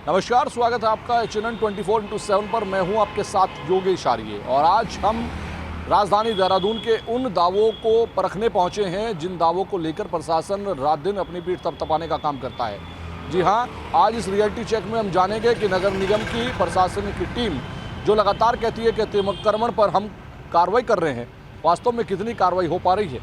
नमस्कार, स्वागत है आपका HNN 24/7 पर। मैं हूं आपके साथ योगेश आर्य और आज हम राजधानी देहरादून के उन दावों को परखने पहुंचे हैं जिन दावों को लेकर प्रशासन रात दिन अपनी पीठ थपथपाने का काम करता है। जी हां, आज इस रियलिटी चेक में हम जानेंगे कि नगर निगम की प्रशासन की टीम जो लगातार कहती है कि अतिक्रमण पर हम कार्रवाई कर रहे हैं, वास्तव में कितनी कार्रवाई हो पा रही है।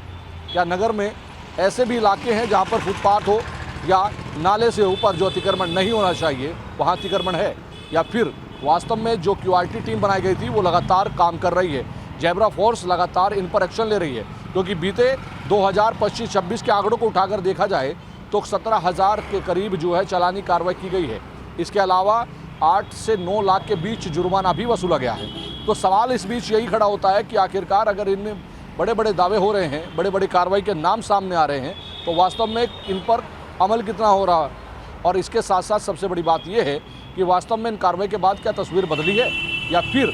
क्या नगर में ऐसे भी इलाके हैं जहाँ पर फुटपाथ हो या नाले से ऊपर जो अतिक्रमण नहीं होना चाहिए वहाँ अतिक्रमण है, या फिर वास्तव में जो QRT टीम बनाई गई थी वो लगातार काम कर रही है। जैबरा फोर्स लगातार इन पर एक्शन ले रही है, क्योंकि बीते 2025-26 के आंकड़ों को उठाकर देखा जाए तो 17,000 के करीब जो है चालानी कार्रवाई की गई है। इसके अलावा 8 से 9 लाख के बीच जुर्माना भी वसूला गया है। तो सवाल इस बीच यही खड़ा होता है कि आखिरकार अगर इन बड़े बड़े दावे हो रहे हैं, बड़े बड़े कार्रवाई के नाम सामने आ रहे हैं, तो वास्तव में इन पर अमल कितना हो रहा है। और इसके साथ साथ सबसे बड़ी बात यह है कि वास्तव में इन कार्रवाई के बाद क्या तस्वीर बदली है, या फिर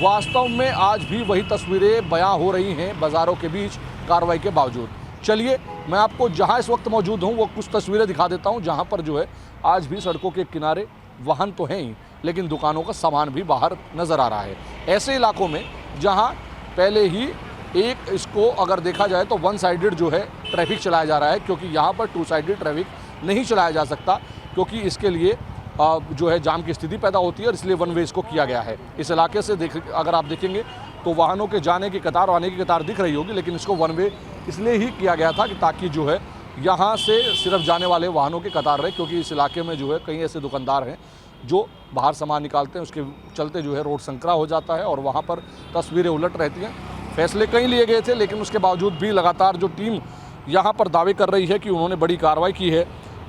वास्तव में आज भी वही तस्वीरें बयां हो रही हैं बाज़ारों के बीच कार्रवाई के बावजूद। चलिए मैं आपको जहां इस वक्त मौजूद हूं वो कुछ तस्वीरें दिखा देता हूं, जहां पर जो है आज भी सड़कों के किनारे वाहन तो हैं ही, लेकिन दुकानों का सामान भी बाहर नज़र आ रहा है। ऐसे इलाकों में जहाँ पहले ही एक इसको अगर देखा जाए तो वन साइडेड जो है ट्रैफिक चलाया जा रहा है, क्योंकि यहाँ पर टू साइडेड ट्रैफिक नहीं चलाया जा सकता, क्योंकि इसके लिए जो है जाम की स्थिति पैदा होती है और इसलिए वन वे इसको किया गया है। इस इलाके से अगर आप देखेंगे तो वाहनों के जाने की कतार और आने की कतार दिख रही होगी, लेकिन इसको वन वे इसलिए ही किया गया था कि ताकि जो है यहाँ से सिर्फ जाने वाले वाहनों की कतार रहे, क्योंकि इस इलाके में जो है कई ऐसे दुकानदार हैं जो बाहर सामान निकालते हैं, उसके चलते जो है रोड संकरा हो जाता है और वहाँ पर तस्वीरें उलट रहती हैं। फैसले कई लिए गए थे, लेकिन उसके बावजूद भी लगातार जो टीम यहाँ पर दावे कर रही है कि उन्होंने बड़ी कार्रवाई की है,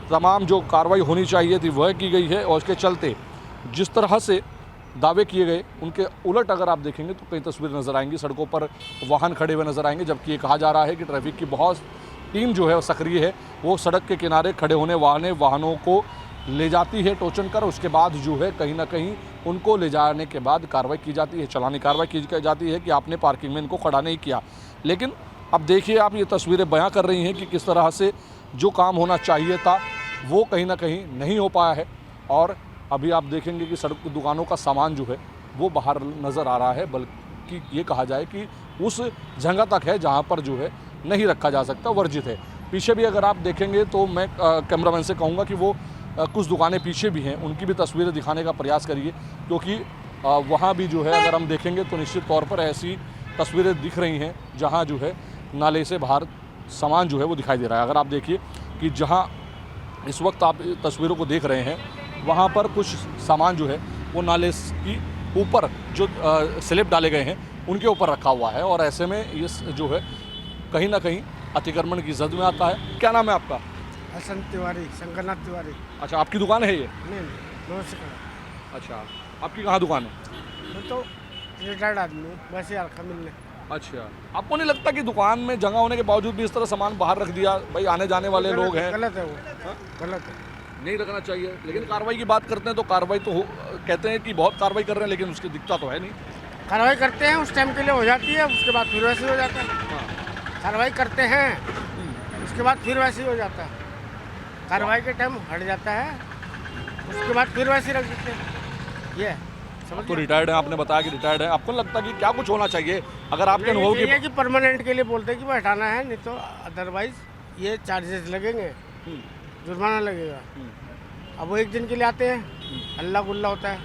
तमाम जो कार्रवाई होनी चाहिए थी वह की गई है, और उसके चलते जिस तरह से दावे किए गए उनके उलट अगर आप देखेंगे तो कई तस्वीरें नज़र आएंगी। सड़कों पर वाहन खड़े हुए नज़र आएंगे, जबकि ये कहा जा रहा है कि ट्रैफिक की बहुत टीम जो है सक्रिय है, वो सड़क के किनारे खड़े होने वाले वाहनों को ले जाती है टोचन कर, उसके बाद जो है कहीं ना कहीं उनको ले जाने के बाद कार्रवाई की जाती है, चालानी कार्रवाई की जाती है कि आपने पार्किंग में इनको खड़ा नहीं किया। लेकिन अब देखिए आप, ये तस्वीरें बयां कर रही हैं कि किस तरह से जो काम होना चाहिए था वो कहीं ना कहीं नहीं हो पाया है। और अभी आप देखेंगे कि सड़क की दुकानों का सामान जो है वो बाहर नज़र आ रहा है, बल्कि ये कहा जाए कि उस जगह तक है जहाँ पर जो है नहीं रखा जा सकता, वर्जित है। पीछे भी अगर आप देखेंगे तो मैं कैमरामैन से कहूँगा कि वो कुछ दुकानें पीछे भी हैं, उनकी भी तस्वीरें दिखाने का प्रयास करिए, क्योंकि वहाँ भी जो है अगर हम देखेंगे तो निश्चित तौर पर ऐसी तस्वीरें दिख रही हैं जहाँ जो है नाले से बाहर सामान जो है वो दिखाई दे रहा है। अगर आप देखिए कि जहाँ इस वक्त आप तस्वीरों को देख रहे हैं वहाँ पर कुछ सामान जो है वो नाले की ऊपर जो स्लैब डाले गए हैं उनके ऊपर रखा हुआ है, और ऐसे में ये जो है कहीं ना कहीं अतिक्रमण की जद में आता है। क्या नाम है आपका? हसन तिवारी, शंकरनाथ तिवारी। अच्छा, आपकी दुकान है ये? नहीं, नमस्कार। अच्छा, आपकी कहाँ दुकान है? मैं तो रिटायर्ड आदमी हूँ, वैसे रखा मिलने। अच्छा, आपको नहीं लगता कि दुकान में जगह होने के बावजूद भी इस तरह सामान बाहर रख दिया? भाई आने जाने वाले लोग हैं। गलत है वो। हाँ? गलत है, नहीं रखना चाहिए। लेकिन कार्रवाई की बात करते हैं तो कार्रवाई तो कहते हैं कि बहुत कार्रवाई कर रहे हैं, लेकिन उसकी दिक्कत तो है नहीं। कार्रवाई करते हैं, उस टाइम के लिए हो जाती है, उसके बाद फिर वैसे हो जाता है। कार्रवाई करते हैं, उसके बाद फिर वैसे हो जाता है। कार्रवाई के टाइम हट जाता है, उसके बाद फिर वैसे रख देते हैं। ये आप तो रिटायर्ड हैं, आपने बताया कि रिटायर्ड है, आपको लगता है कि क्या कुछ होना चाहिए अगर आपके अनुभव की? कि परमानेंट के लिए बोलते हैं कि वो हटाना है, नहीं तो अदरवाइज ये चार्जेस लगेंगे, जुर्माना लगेगा। अब वो एक दिन के लिए आते हैं, अल्लाह गुल्ला होता है,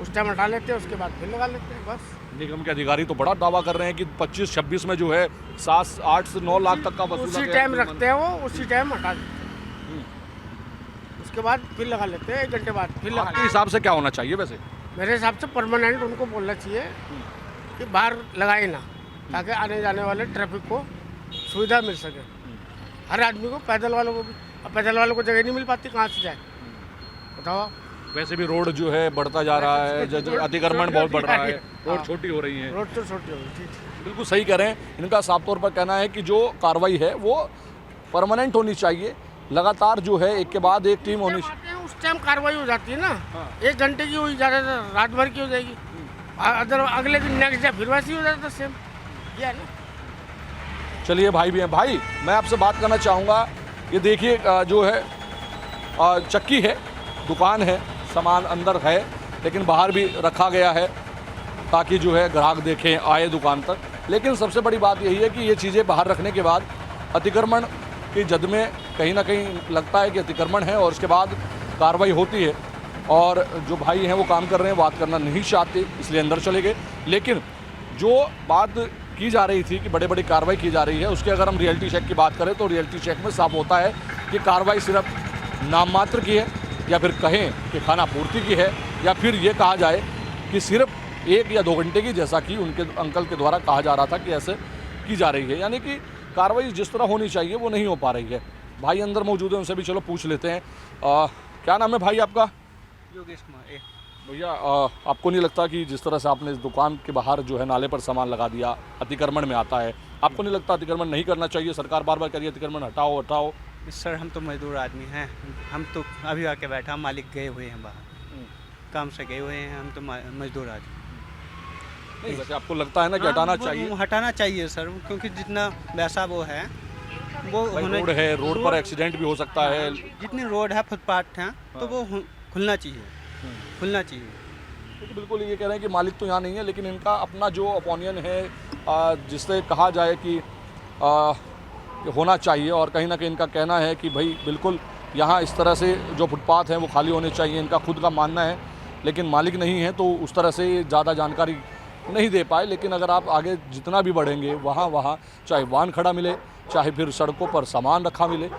उस टाइम हटा लेते हैं, उसके बाद फिर लगा लेते हैं, बस। निगम के अधिकारी तो बड़ा दावा कर रहे हैं कि 25-26 में जो है 8 से 9 लाख तक का वसूला उसी टाइम रखते हैं वो, उसी टाइम हटा देते हैं, उसके बाद फिर लगा लेते हैं, 1 घंटे बाद फिर लगा। आपके हिसाब से क्या होना चाहिए वैसे? मेरे हिसाब से परमानेंट उनको बोलना चाहिए कि बाहर लगाए ना, ताकि आने जाने वाले ट्रैफिक को सुविधा मिल सके, हर आदमी को, पैदल वालों को भी। अब पैदल वालों को जगह नहीं मिल पाती, कहाँ से जाए बताओ? वैसे भी रोड जो है बढ़ता जा रहा है, अतिक्रमण बहुत बढ़ रहा है, रोड छोटी हो रही है। रोड तो छोटी हो रही, ठीक। बिल्कुल सही कह रहे हैं। इनका साफ तौर पर कहना है कि जो कार्रवाई है वो परमानेंट होनी चाहिए, लगातार जो है एक के बाद एक टीम होनी चाहिए। उस टाइम कार्रवाई हो जाती है ना, 1 घंटे की हुई, ज़्यादातर रात भर की हो जाएगी, अदर अगले दिन नेक्स्ट डे फिर वैसे ही हो जाता है, सेम ये है ना। चलिए भाई भी हैं, भाई मैं आपसे बात करना चाहूँगा, ये देखिए जो है चक्की है, दुकान है, सामान अंदर है लेकिन बाहर भी रखा गया है ताकि जो है ग्राहक देखें, आए दुकान तक। लेकिन सबसे बड़ी बात यही है कि ये चीज़ें बाहर रखने के बाद अतिक्रमण की जद में कहीं ना कहीं लगता है कि अतिक्रमण है और उसके बाद कार्रवाई होती है। और जो भाई हैं वो काम कर रहे हैं, बात करना नहीं चाहते इसलिए अंदर चले गए। लेकिन जो बात की जा रही थी कि बड़े बड़ी कार्रवाई की जा रही है, उसके अगर हम रियलिटी चेक की बात करें तो रियलिटी चेक में साफ होता है कि कार्रवाई सिर्फ नाम मात्र की है, या फिर कहें कि खाना पूर्ति की है, या फिर ये कहा जाए कि सिर्फ 1 या 2 घंटे की, जैसा कि उनके अंकल के द्वारा कहा जा रहा था कि ऐसे की जा रही है। यानी कि कार्रवाई जिस तरह होनी चाहिए वो नहीं हो पा रही है। भाई अंदर मौजूद है, उनसे भी चलो पूछ लेते हैं। क्या नाम है भाई आपका? योगेश कुमार। भैया आपको नहीं लगता कि जिस तरह से आपने इस दुकान के बाहर जो है नाले पर सामान लगा दिया, अतिक्रमण में आता है, आपको नहीं लगता अतिक्रमण नहीं करना चाहिए? सरकार बार बार कह रही है अतिक्रमण हटाओ हटाओ। सर हम तो मजदूर आदमी हैं, हम तो अभी आके बैठा, मालिक गए हुए हैं बाहर, काम से गए हुए हैं, हम तो मजदूर आदमी। नहीं, वैसे आपको लगता है ना कि हटाना चाहिए? हटाना चाहिए सर, क्योंकि जितना वैसा वो है वो रोड है, रोड पर एक्सीडेंट भी हो सकता है। जितनी रोड है, फुटपाथ है, तो वो खुलना चाहिए, खुलना चाहिए। तो बिल्कुल ये कह रहे हैं कि मालिक तो यहाँ नहीं है, लेकिन इनका अपना जो ओपिनियन है जिससे कहा जाए कि होना चाहिए, और कहीं ना कहीं इनका कहना है कि भाई बिल्कुल यहाँ इस तरह से जो फुटपाथ हैं वो खाली होने चाहिए, इनका खुद का मानना है। लेकिन मालिक नहीं है तो उस तरह से ज़्यादा जानकारी नहीं दे पाए। लेकिन अगर आप आगे जितना भी बढ़ेंगे वहाँ चाहे वाहन खड़ा मिले, चाहे फिर सड़कों पर सामान रखा मिले,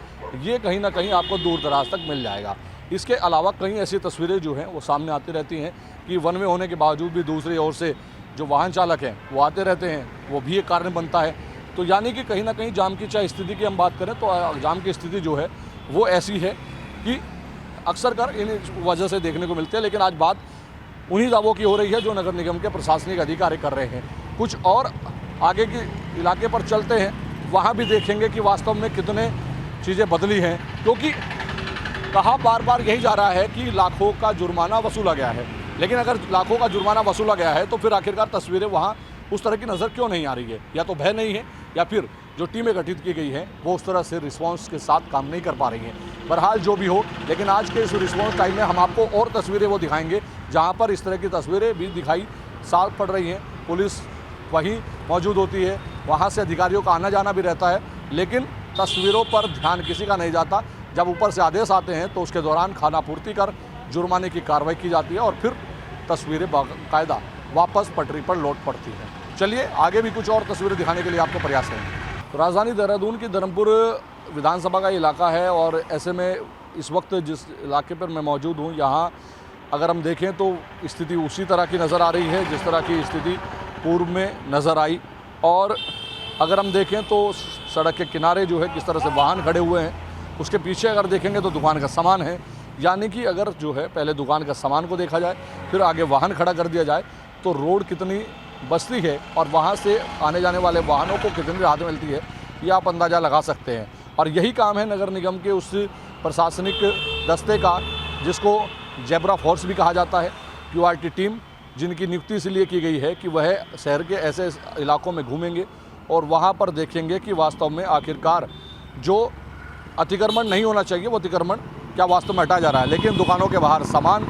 ये कहीं ना कहीं आपको दूर दराज तक मिल जाएगा। इसके अलावा कई ऐसी तस्वीरें जो हैं वो सामने आती रहती हैं कि वन वे होने के बावजूद भी दूसरी ओर से जो वाहन चालक हैं वो आते रहते हैं, वो भी एक कारण बनता है। तो यानी कि कहीं ना कहीं जाम की चाहे स्थिति की हम बात करें तो जाम की स्थिति जो है वो ऐसी है कि अक्सर कर इन वजह से देखने को मिलते हैं। लेकिन आज बात उन्हीं दावों की हो रही है जो नगर निगम के प्रशासनिक अधिकारी कर रहे हैं। कुछ और आगे के इलाके पर चलते हैं, वहाँ भी देखेंगे कि वास्तव में कितने चीज़ें बदली हैं, क्योंकि कहा बार बार यही जा रहा है कि लाखों का जुर्माना वसूला गया है। लेकिन अगर लाखों का जुर्माना वसूला गया है तो फिर आखिरकार तस्वीरें वहाँ उस तरह की नज़र क्यों नहीं आ रही है? या तो भय नहीं है, या फिर जो टीमें गठित की गई हैं वो उस तरह से रिस्पांस के साथ काम नहीं कर पा रही हैं। बहरहाल जो भी हो, लेकिन आज के इस रिस्पांस टाइम में हम आपको और तस्वीरें वो दिखाएंगे जहाँ पर इस तरह की तस्वीरें भी दिखाई साफ पड़ रही हैं। पुलिस वहीं मौजूद होती है, वहाँ से अधिकारियों का आना जाना भी रहता है, लेकिन तस्वीरों पर ध्यान किसी का नहीं जाता। जब ऊपर से आदेश आते हैं तो उसके दौरान खानापूर्ति कर जुर्माने की कार्रवाई की जाती है और फिर तस्वीरें बाकायदा वापस पटरी पर लौट पड़ती हैं। चलिए आगे भी कुछ और तस्वीरें दिखाने के लिए आपको प्रयास करेंगे। तो राजधानी देहरादून की धर्मपुर विधानसभा का इलाका है और ऐसे में इस वक्त जिस इलाके पर मैं मौजूद हूँ, यहाँ अगर हम देखें तो स्थिति उसी तरह की नज़र आ रही है जिस तरह की स्थिति पूर्व में नज़र आई। और अगर हम देखें तो सड़क के किनारे जो है किस तरह से वाहन खड़े हुए हैं, उसके पीछे अगर देखेंगे तो दुकान का सामान है। यानी कि अगर जो है पहले दुकान का सामान को देखा जाए, फिर आगे वाहन खड़ा कर दिया जाए तो रोड कितनी बस्ती है और वहाँ से आने जाने वाले वाहनों को कितनी राहत मिलती है, ये आप अंदाज़ा लगा सकते हैं। और यही काम है नगर निगम के उस प्रशासनिक दस्ते का जिसको जेब्रा फोर्स भी कहा जाता है, QRT टीम, जिनकी नियुक्ति इसलिए की गई है कि वह शहर के ऐसे इलाकों में घूमेंगे और वहाँ पर देखेंगे कि वास्तव में आखिरकार जो अतिक्रमण नहीं होना चाहिए वो अतिक्रमण क्या वास्तव में हटा जा रहा है। लेकिन दुकानों के बाहर सामान,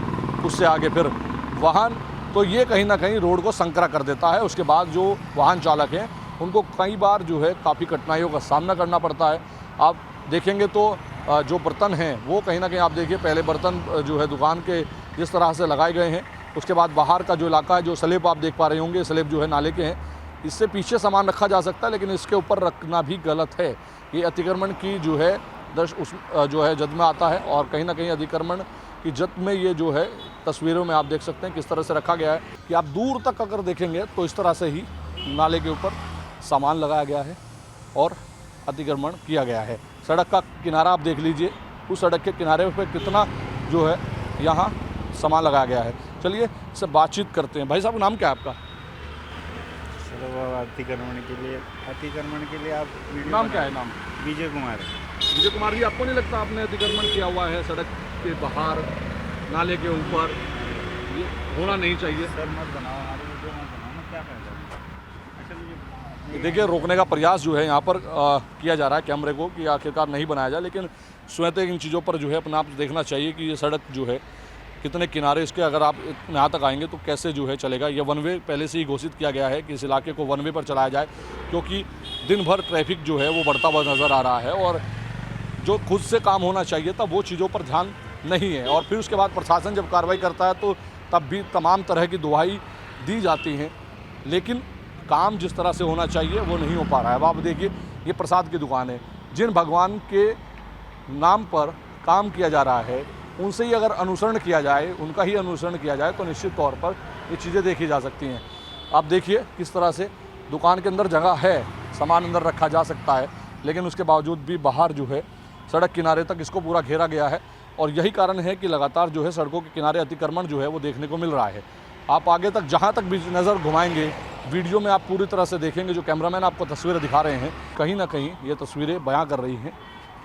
उससे आगे फिर वाहन, तो ये कहीं ना कहीं रोड को संकरा कर देता है। उसके बाद जो वाहन चालक हैं उनको कई बार जो है काफ़ी कठिनाइयों का सामना करना पड़ता है। आप देखेंगे तो जो बर्तन हैं वो कहीं ना कहीं आप देखिए, पहले बर्तन जो है दुकान के जिस तरह से लगाए गए हैं, उसके बाद बाहर का जो इलाका है, जो स्लैब आप देख पा रहे होंगे, स्लैब जो है नाले के हैं, इससे पीछे सामान रखा जा सकता है लेकिन इसके ऊपर रखना भी गलत है। ये अतिक्रमण की जो है जो है जद में आता है और कहीं ना कहीं अतिक्रमण की जद में ये जो है तस्वीरों में आप देख सकते हैं किस तरह से रखा गया है कि आप दूर तक अगर देखेंगे तो इस तरह से ही नाले के ऊपर सामान लगाया गया है और अतिक्रमण किया गया है। सड़क का किनारा आप देख लीजिए, उस सड़क के किनारे पर कितना जो है यहाँ सामान लगाया गया है। चलिए इससे बातचीत करते हैं। भाई साहब नाम क्या है आपका? अतिक्रमण के लिए आप नाम क्या है? नाम विजय कुमार। विजय कुमार जी, आपको नहीं लगता आपने अतिक्रमण किया हुआ है सड़क के बाहर नाले के ऊपर, ये होना नहीं चाहिए? सर मत बनाओ, हमारे वीडियो मत बनाओ ना, क्या फायदा? अच्छा देखिए रोकने का प्रयास जो है यहाँ पर किया जा रहा है कैमरे को कि आखिरकार नहीं बनाया जाए, लेकिन स्वयं इन चीज़ों पर जो है अपना आप देखना चाहिए कि ये सड़क जो है कितने किनारे इसके, अगर आप यहाँ तक आएंगे तो कैसे जो है चलेगा। ये वन वे पहले से ही घोषित किया गया है कि इस इलाके को वन वे पर चलाया जाए, क्योंकि दिन भर ट्रैफिक जो है वो बढ़ता हुआ नज़र आ रहा है और जो खुद से काम होना चाहिए था वो चीज़ों पर ध्यान नहीं है। और फिर उसके बाद प्रशासन जब कार्रवाई करता है तो तब भी तमाम तरह की दुहाई दी जाती हैं, लेकिन काम जिस तरह से होना चाहिए वो नहीं हो पा रहा है। अब आप देखिए, ये प्रसाद की दुकान है, जिन भगवान के नाम पर काम किया जा रहा है उनसे ही अगर अनुसरण किया जाए, उनका ही अनुसरण किया जाए तो निश्चित तौर पर ये चीज़ें देखी जा सकती हैं। आप देखिए किस तरह से दुकान के अंदर जगह है, सामान अंदर रखा जा सकता है, लेकिन उसके बावजूद भी बाहर जो है सड़क किनारे तक इसको पूरा घेरा गया है। और यही कारण है कि लगातार जो है सड़कों के किनारे अतिक्रमण जो है वो देखने को मिल रहा है। आप आगे तक जहाँ तक भी नज़र घुमाएंगे, वीडियो में आप पूरी तरह से देखेंगे, जो कैमरामैन आपको तस्वीरें दिखा रहे हैं, कहीं ना कहीं ये तस्वीरें बयां कर रही हैं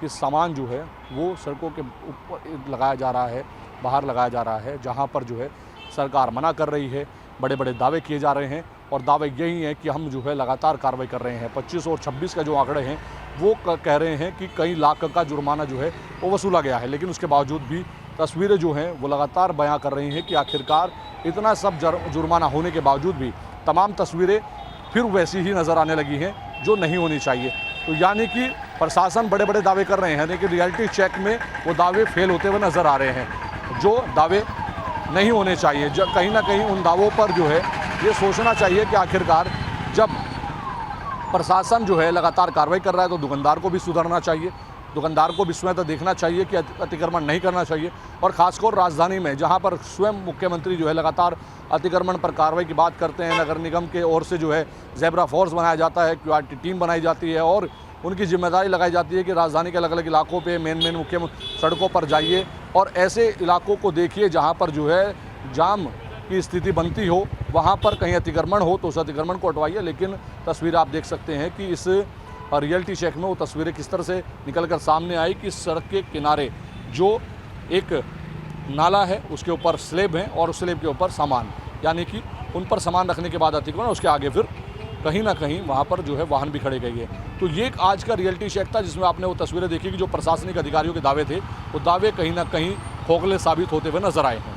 कि सामान जो है वो सड़कों के ऊपर लगाया जा रहा है, बाहर लगाया जा रहा है, जहाँ पर जो है सरकार मना कर रही है। बड़े बड़े दावे किए जा रहे हैं और दावे यही हैं कि हम जो है लगातार कार्रवाई कर रहे हैं। 25 और 26 का जो आंकड़े हैं वो कह रहे हैं कि कई लाख का जुर्माना जो है वो वसूला गया है, लेकिन उसके बावजूद भी तस्वीरें जो हैं वो लगातार बयां कर रही हैं कि आखिरकार इतना सब जुर्माना होने के बावजूद भी तमाम तस्वीरें फिर वैसी ही नज़र आने लगी हैं जो नहीं होनी चाहिए। तो यानी कि प्रशासन बड़े बड़े दावे कर रहे हैं, लेकिन रियलिटी चेक में वो दावे फेल होते हुए नज़र आ रहे हैं, जो दावे नहीं होने चाहिए। जब कहीं ना कहीं उन दावों पर जो है ये सोचना चाहिए कि आखिरकार जब प्रशासन जो है लगातार कार्रवाई कर रहा है तो दुकानदार को भी सुधरना चाहिए, दुकानदार को भी स्वयं तो देखना चाहिए कि अतिक्रमण नहीं करना चाहिए। और ख़ासकर राजधानी में जहां पर स्वयं मुख्यमंत्री जो है लगातार अतिक्रमण पर कार्रवाई की बात करते हैं, नगर निगम के ओर से जो है ज़ेब्रा फोर्स बनाया जाता है, क्यूआरटी टीम बनाई जाती है और उनकी जिम्मेदारी लगाई जाती है कि राजधानी के अलग अलग इलाकों पे मेन मुख्य सड़कों पर जाइए और ऐसे इलाकों को देखिए जहाँ पर जो है जाम की स्थिति बनती हो, वहाँ पर कहीं अतिक्रमण हो तो उस अतिक्रमण को हटवाइए। लेकिन तस्वीर आप देख सकते हैं कि इस रियलिटी चेक में वो तस्वीरें किस तरह से निकल कर सामने आई कि सड़क के किनारे जो एक नाला है उसके ऊपर स्लेब हैं और उस स्लेब के ऊपर सामान, यानी कि उन पर सामान रखने के बाद अतिक्रमण, उसके आगे फिर कहीं ना कहीं वहाँ पर जो है वाहन भी खड़े गए हैं। तो ये एक आज का रियलिटी चेक था जिसमें आपने वो तस्वीरें देखी कि जो प्रशासनिक अधिकारियों के दावे थे वो दावे कहीं ना कहीं खोखले साबित होते हुए नजर आए हैं।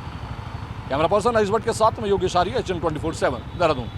कैमरा पर्सन अजीज भट्ट के साथ में योगेश आर्य, HN 24/7 देहरादून।